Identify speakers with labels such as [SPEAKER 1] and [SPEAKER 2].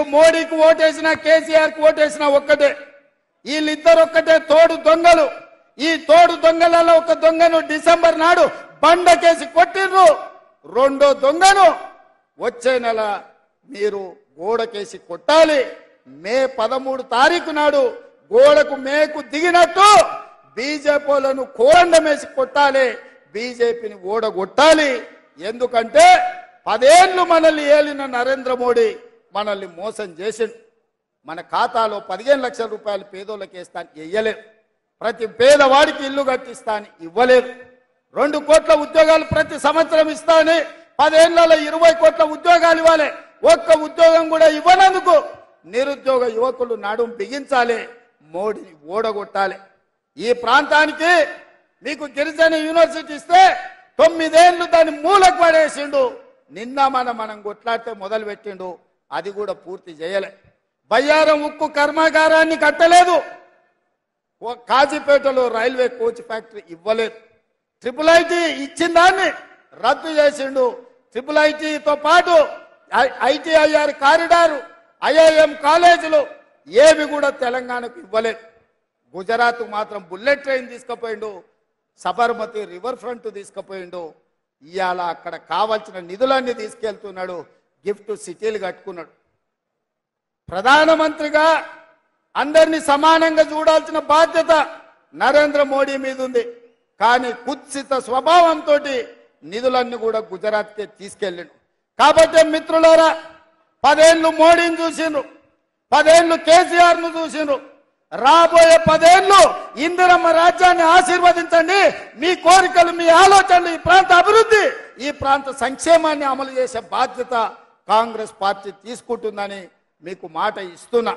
[SPEAKER 1] మీరు మోడీకి ఓటేసినా కేసీఆర్కి ఓటేసినా ఒక్కటే. వీళ్ళిద్దరు ఒక్కటే తోడు దొంగలు. ఈ తోడు దొంగలలో ఒక దొంగను డిసెంబర్ నాడు బండకేసి కొట్టిర్రు. రెండో దొంగను వచ్చే నెల మీరు గోడకేసి కొట్టాలి. మే 13 తారీఖు నాడు గోడకు మేకు దిగినట్టు బీజేపీలను కోరండమేసి కొట్టాలి. బీజేపీని ఓడగొట్టాలి. ఎందుకంటే 10 ఏళ్లు మనల్ని ఏలిన నరేంద్ర మోడీ మనల్ని మోసం చేసిండు. మన ఖాతాలో 15 లక్షల రూపాయలు పేదోళ్ళకి వేస్తాను ఇయ్యలేదు. ప్రతి పేదవాడికి ఇల్లు కట్టిస్తాను ఇవ్వలేదు. 2 కోట్ల ఉద్యోగాలు ప్రతి సంవత్సరం ఇస్తాను. 10 ఏళ్లలో 20 కోట్ల ఉద్యోగాలు ఇవ్వాలి. ఒక్క ఉద్యోగం కూడా ఇవ్వనందుకు నిరుద్యోగ యువకులు నడుం బిగించాలి. మోడీని ఓడగొట్టాలి. ఈ ప్రాంతానికి మీకు గిరిజన యూనివర్సిటీ ఇస్తే 9 ఏళ్లు దాన్ని మూలకు పడేసిండు. నిన్న మనం కొట్లాడితే మొదలు పెట్టిండు. అది కూడా పూర్తి చేయలే. బయ్యారం ఉక్కు కర్మాగారాన్ని కట్టలేదు. కాజీపేటలో రైల్వే కోచ్ ఫ్యాక్టరీ ఇవ్వలేదు. IIIT ఇచ్చిన దాన్ని రద్దు చేసిండు. IIITతో పాటు ITIR కారిడారు, IIM కాలేజీలు ఏవి కూడా తెలంగాణకు ఇవ్వలేదు. గుజరాత్ మాత్రం బుల్లెట్ ట్రైన్ తీసుకుపోయిండు. సబర్మతి రివర్ ఫ్రంట్ తీసుకుపోయిండు. ఇవాళ అక్కడ కావాల్సిన నిధులన్నీ తీసుకెళ్తున్నాడు. గిఫ్ట్ సిటీలు కట్టుకున్నాడు. ప్రధానమంత్రిగా అందరినీ సమానంగా చూడాల్సిన బాధ్యత నరేంద్ర మోడీ మీద ఉంది. కానీ కుత్సిత స్వభావంతో నిధులన్నీ కూడా గుజరాత్కే తీసుకెళ్ళిండు. కాబట్టి మిత్రులారా, 10 ఏళ్లు మోడీని చూసిండ్రు, 10 ఏళ్లు కేసీఆర్ను చూసిండ్రు. రాబోయే 10 ఏళ్లు ఇందిరమ్మ రాజ్యాన్ని ఆశీర్వదించండి. మీ కోరికలు, మీ ఆలోచనలు, ఈ ప్రాంత అభివృద్ధి, ఈ ప్రాంత సంక్షేమాన్ని అమలు చేసే బాధ్యత కాంగ్రెస్ పార్టీ తీసుకుంటుందని మీకు మాట ఇస్తున్నా.